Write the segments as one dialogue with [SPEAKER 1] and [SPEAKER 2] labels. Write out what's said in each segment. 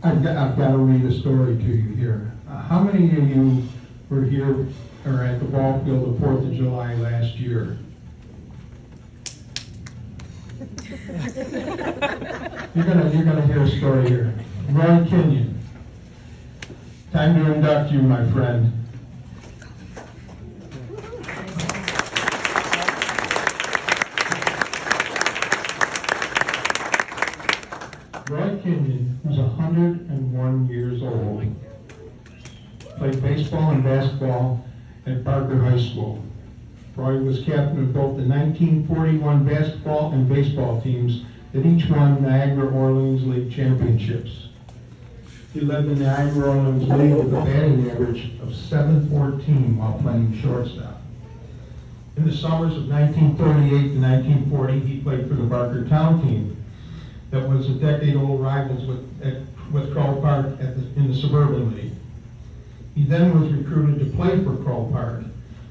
[SPEAKER 1] I've got to read a story to you here. How many of you were here or at the ball field the 4th of July last year? You're gonna hear a story here. Roy Kinyon. Time to induct you, my friend. Roy Kinyon, who's 101 years old, played baseball and basketball at Barker High School. Roy was captain of both the 1941 basketball and baseball teams that each won Niagara Orleans League championships. He led the Niagara Orleans League with a batting average of .714 while playing shortstop. In the summers of 1938 to 1940, he played for the Barker Town team that was a decade-old rivals with Kroll Park in the Suburban League. He then was recruited to play for Kroll Park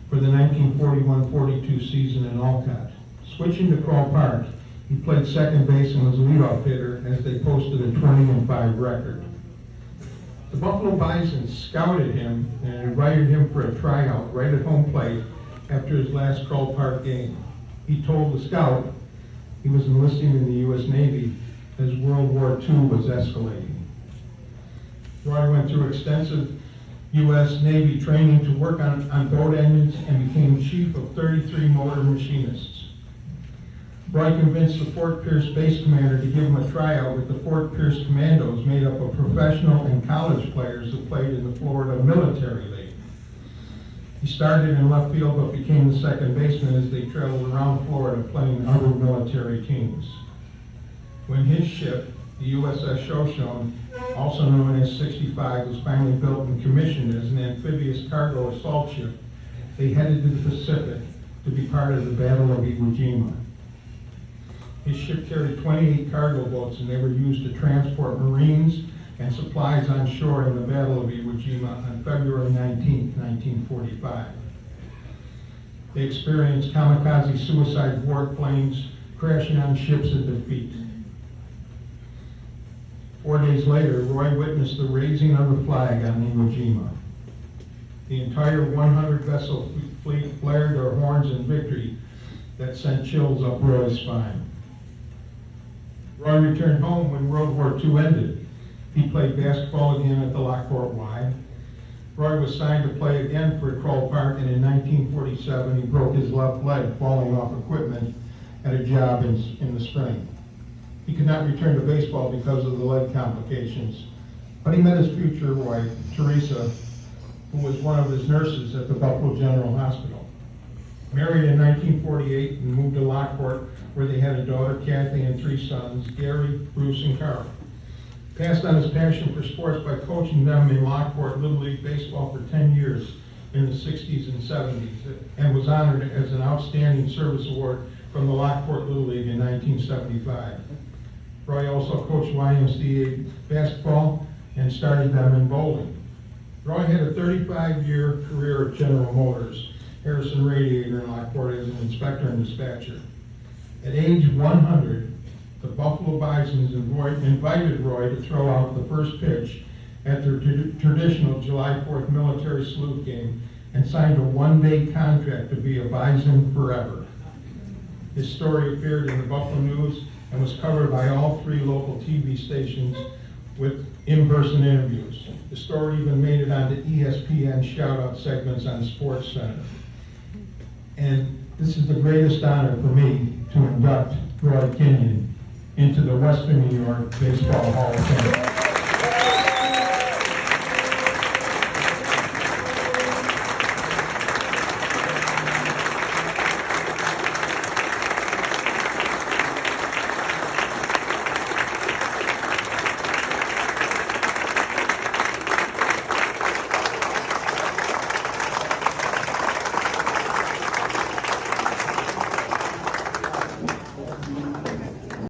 [SPEAKER 1] for the 1941-42 season in Alcott. Switching to Kroll Park, he played second base and was a leadoff hitter as they posted a 20-5 record. The Buffalo Bison scouted him and invited him for a tryout right at home plate after his last Kroll Park game. He told the scout he was enlisting in the U.S. Navy as World War II was escalating. Roy went through extensive U.S. Navy training to work on boat engines and became chief of 33 motor machinists. Roy convinced the Fort Pierce base commander to give him a tryout with the Fort Pierce Commandos, made up of professional and college players who played in the Florida Military League. He started in left field but became the second baseman as they traveled around Florida playing other military teams. When his ship, the USS Shoshone, also known as 65, was finally built and commissioned as an amphibious cargo assault ship, they headed to the Pacific to be part of the Battle of Iwo Jima. His ship carried 28 cargo boats, and they were used to transport Marines and supplies on shore in the Battle of Iwo Jima on February 19, 1945. They experienced kamikaze suicide warplanes crashing on ships at defeat. 4 days later, Roy witnessed the raising of the flag on Iwo Jima. The entire 100-vessel fleet blared their horns in victory that sent chills up Roy's spine. Roy returned home when World War II ended. He played basketball again at the Lockport Y. Roy was signed to play again for Kroll Park, and in 1947 he broke his left leg falling off equipment at a job in the spring. He could not return to baseball because of the leg complications, but he met his future wife, Teresa, who was one of his nurses at the Buffalo General Hospital. Married in 1948 and moved to Lockport, where they had a daughter, Kathy, and 3 sons, Gary, Bruce, and Carl. Passed on his passion for sports by coaching them in Lockport Little League Baseball for 10 years in the 60s and 70s, and was honored as an Outstanding Service Award from the Lockport Little League in 1975. Roy also coached YMCA basketball and started them in bowling. Roy had a 35-year career at General Motors, Harrison Radiator in Lockport as an inspector and dispatcher. At age 100, the Buffalo Bisons invited Roy to throw out the first pitch at their traditional July 4th military salute game and signed a 1-day contract to be a Bison forever. His story appeared in the Buffalo News and was covered by all 3 local TV stations with in-person interviews. The story even made it onto ESPN shout-out segments on SportsCenter. And this is the greatest honor for me to induct Roy Kinyon into the Western New York Baseball Hall of Fame.